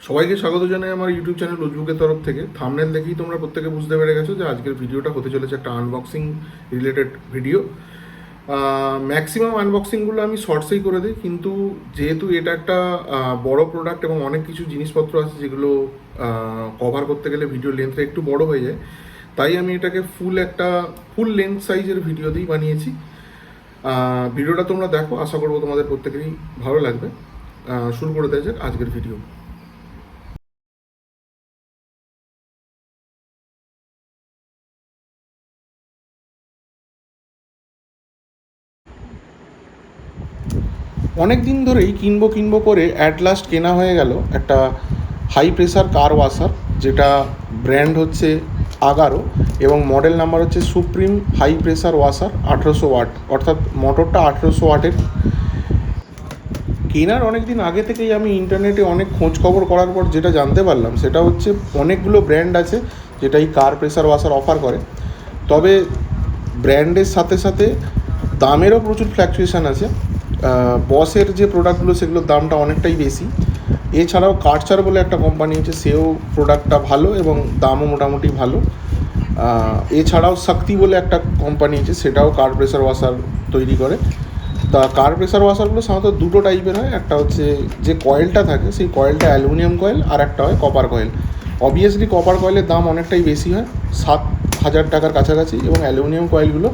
সবাইকে স্বাগত জানাই আমার ইউটিউব চ্যানেল উজবুকের তরফ থেকে। থাম্বনেল দেখেই তোমরা প্রত্যেকে বুঝতে পেরে গেছো যে আজকের ভিডিওটা হতে চলেছে একটা আনবক্সিং রিলেটেড ভিডিও। ম্যাক্সিমাম আনবক্সিংগুলো আমি শর্টসেই করে দিই, কিন্তু যেহেতু এটা একটা বড় প্রোডাক্ট এবং অনেক কিছু জিনিসপত্র আছে যেগুলো কভার করতে গেলে ভিডিও লেন্থটা একটু বড় হয়ে যায়, তাই আমি এটাকে ফুল লেন্থ সাইজের ভিডিও দিয়েই বানিয়েছি। ভিডিওটা তোমরা দেখো, আশা করবো তোমাদের প্রত্যেকেরই ভালো লাগবে। শুরু করে দেওয়া যাক আজকের ভিডিও। অনেক দিন ধরেই কিনবো করে অ্যাট লাস্ট কেনা হয়ে গেল একটা হাই প্রেসার কার ওয়াশার, যেটা ব্র্যান্ড হচ্ছে আগারো এবং মডেল নাম্বার হচ্ছে supreme high pressure washer 1800 watt, অর্থাৎ মোটরটা 1800 ওয়াটের। কেনার অনেক দিন আগে থেকেই আমি ইন্টারনেটে অনেক খোঁজ খবর করার পর যেটা জানতে পারলাম সেটা হচ্ছে অনেকগুলো ব্র্যান্ড আছে যেটা এই কার প্রেসার ওয়াশার অফার করে, তবে ব্র্যান্ডের সাথে সাথে দামেরও প্রচুর ফ্ল্যাকচুয়েশান আছে। বসের যে প্রোডাক্টগুলো সেগুলোর দামটা অনেকটাই বেশি। এছাড়াও কার্চার বলে একটা কোম্পানি আছে, সেও প্রোডাক্টটা ভালো এবং দামও মোটামুটি ভালো। এছাড়াও শক্তি বলে একটা কোম্পানি আছে, সেটাও কার প্রেসার ওয়াশার তৈরি করে। তা কার প্রেসার ওয়াশারগুলো সাধারণত দুটো টাইপের হয়, একটা হচ্ছে যে কয়েলটা থাকে সেই কয়েলটা অ্যালুমিনিয়াম কয়েল, আর একটা হয় কপার কয়েল। অবভিয়াসলি কপার কয়েলের দাম অনেকটাই বেশি হয়, 7,000 টাকার কাছাকাছি, এবং অ্যালুমিনিয়াম কয়েলগুলো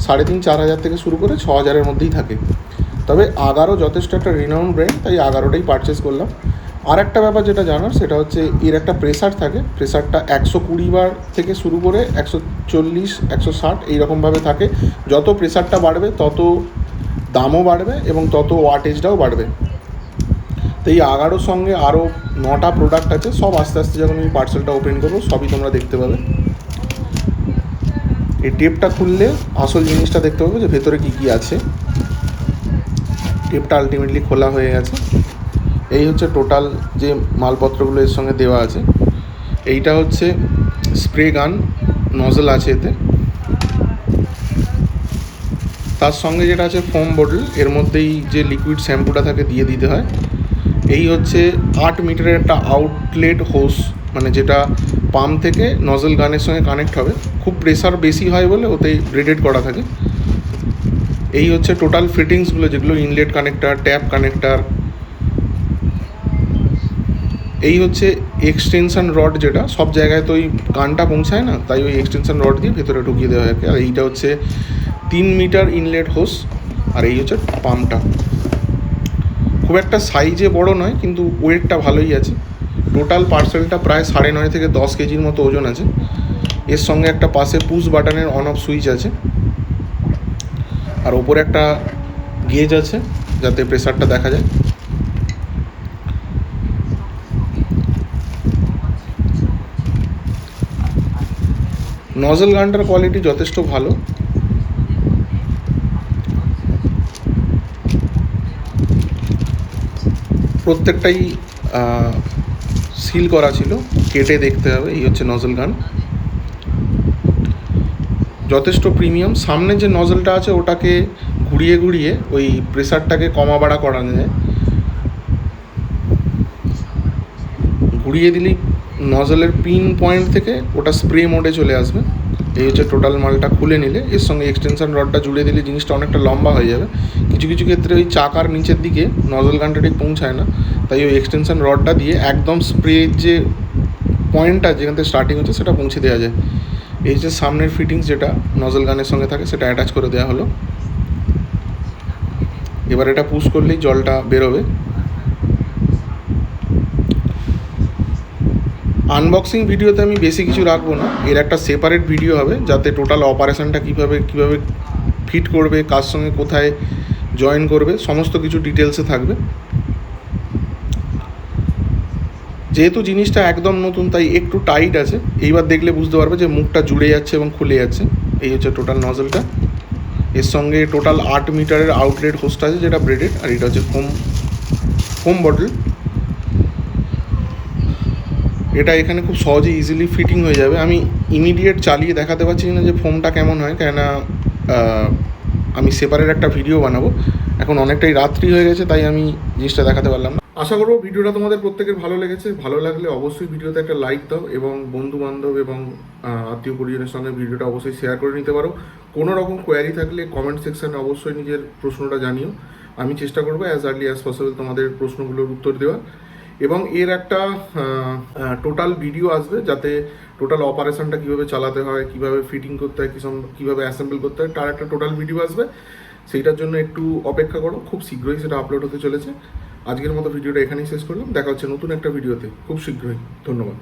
3,500-4,000 থেকে শুরু করে 6,000-এর মধ্যেই থাকে। তবে আগারো যথেষ্ট একটা রিনাউন্ড ব্র্যান্ড, তাই আগারোটাই পারচেস করলাম। আর একটা ব্যাপার যেটা জানার সেটা হচ্ছে এর একটা প্রেসার থাকে, প্রেসারটা 120 বার থেকে শুরু করে 140, 160 এইরকমভাবে থাকে। যত প্রেসারটা বাড়বে তত দামও বাড়বে এবং তত ওয়াটেজটাও বাড়বে। তো এই আগারোর সঙ্গে আরও 9টা প্রোডাক্ট আছে, সব আস্তে আস্তে যখন আমি পার্সেলটা ওপেন করবো সবই তোমরা দেখতে পাবে। এই টেপটা খুললে আসল জিনিসটা দেখতে পাবে যে ভেতরে কী কী আছে। টেপটা আলটিমেটলি খোলা হয়ে গেছে। এই হচ্ছে টোটাল যে মালপত্রগুলো এর সঙ্গে দেওয়া আছে। এইটা হচ্ছে স্প্রে গান, নজল আছে এতে। তার সঙ্গে যেটা আছে ফোম বোতল, এর মধ্যেই যে লিকুইড শ্যাম্পুটা থাকে দিয়ে দিতে হয়। এই হচ্ছে 8 মিটারের একটা আউটলেট হোস, মানে যেটা পাম্প থেকে নজল গানের সঙ্গে কানেক্ট হবে। খুব প্রেসার বেশি হয় বলে ওতেই ব্রেডেড করা থাকে। এই হচ্ছে টোটাল ফিটিংসগুলো, যেগুলো ইনলেট কানেক্টার, ট্যাপ কানেক্টার। এই হচ্ছে এক্সটেনশন রড, যেটা সব জায়গায় তো ওই কানটা পৌঁছায় না, তাই ওই এক্সটেনশন রড দিয়ে ভেতরে ঢুকিয়ে দেওয়া হয়। আর এইটা হচ্ছে 3 মিটার ইনলেট হোস। আর এই হচ্ছে পাম্পটা। খুব একটা সাইজে বড় নয়, কিন্তু ওয়েটটা ভালোই আছে। টোটাল পার্সেলটা প্রায় 9.5 থেকে 10 কেজির মতো ওজন আছে। এর সঙ্গে একটা পাশে পুশ বাটনের অন অফ সুইচ আছে, আর ওপরে একটা গেজ আছে যাতে প্রেসারটা দেখা যায়। নজল গানটার কোয়ালিটি যথেষ্ট ভালো। প্রত্যেকটাই সিল করা ছিল, কেটে দেখতে হবে। এই হচ্ছে নজল গান, যথেষ্ট প্রিমিয়াম। সামনে যে নজলটা আছে ওটাকে ঘুরিয়ে ঘুরিয়ে ওই প্রেসারটাকে কমা বাড়া করানো যায়। ঘুরিয়ে দিলেই নজলের পিন পয়েন্ট থেকে ওটা স্প্রে মোডে চলে আসবে। এই হচ্ছে টোটাল মালটা। খুলে নিলে এর সঙ্গে এক্সটেনশন রডটা জুড়ে দিলে জিনিসটা অনেকটা লম্বা হয়ে যাবে। কিছু কিছু ক্ষেত্রে ওই চাকার নিচের দিকে নজল গানটা ঠিক পৌঁছায় না, তাই ওই এক্সটেনশন রডটা দিয়ে একদম স্প্রের যে পয়েন্টটা যেখান থেকে স্টার্টিং হচ্ছে সেটা পৌঁছে দেওয়া যায়। এই যে সামনের ফিটিংস যেটা নজল গানের সঙ্গে থাকে সেটা অ্যাটাচ করে দেওয়া হলো। এবার এটা পুশ করলেই জলটা বেরোবে। আনবক্সিং ভিডিওতে আমি বেশি কিছু রাখবো না, এর একটা সেপারেট ভিডিও হবে যাতে টোটাল অপারেশনটা কীভাবে ফিট করবে, কার সঙ্গে কোথায় জয়েন করবে, সমস্ত কিছু ডিটেলসে থাকবে। যেহেতু জিনিসটা একদম নতুন তাই একটু টাইট আছে, এইবার দেখলে বুঝতে পারবে যে মুখটা জুড়ে যাচ্ছে এবং খুলে যাচ্ছে। এই হচ্ছে টোটাল নজলটা। এর সঙ্গে টোটাল 8 মিটারের আউটলেট হোস্ট আছে যেটা ব্রেডেড, আর এটা হচ্ছে ফোম বটল। এটা এখানে খুব সহজে ইজিলি ফিটিং হয়ে যাবে। আমি ইমিডিয়েট চালিয়ে দেখাতে পারছি না যে ফোমটা কেমন হয়, কেননা আমি সেপারেট একটা ভিডিও বানাবো। এখন অনেকটাই রাত্রি হয়ে গেছে তাই আমি জিনিসটা দেখাতে পারলাম না। আশা করবো ভিডিওটা তোমাদের প্রত্যেকের ভালো লেগেছে। ভালো লাগলে অবশ্যই ভিডিওতে একটা লাইক দাও এবং বন্ধু বান্ধব এবং আত্মীয় পরিজনের সঙ্গে ভিডিওটা অবশ্যই শেয়ার করে নিতে পারো। কোনো রকম কোয়ারি থাকলে কমেন্ট সেকশানে অবশ্যই নিজের প্রশ্নটা জানিও। আমি চেষ্টা করবো অ্যাজ আর্লি অ্যাজ পসিবল তোমাদের প্রশ্নগুলোর উত্তর দেওয়ার। এবং এর একটা টোটাল ভিডিও আসবে, যাতে টোটাল অপারেশনটা কীভাবে চালাতে হয়, কীভাবে ফিটিং করতে হয়, কীভাবে অ্যাসেম্বল করতে হয়, তার একটা টোটাল ভিডিও আসবে। সেইটার জন্য একটু অপেক্ষা করো, খুব শীঘ্রই সেটা আপলোড হতে চলেছে। আজকের মতো ভিডিওটা এখানেই শেষ করলাম। দেখা হচ্ছে নতুন একটা ভিডিওতে খুব শীঘ্রই। ধন্যবাদ।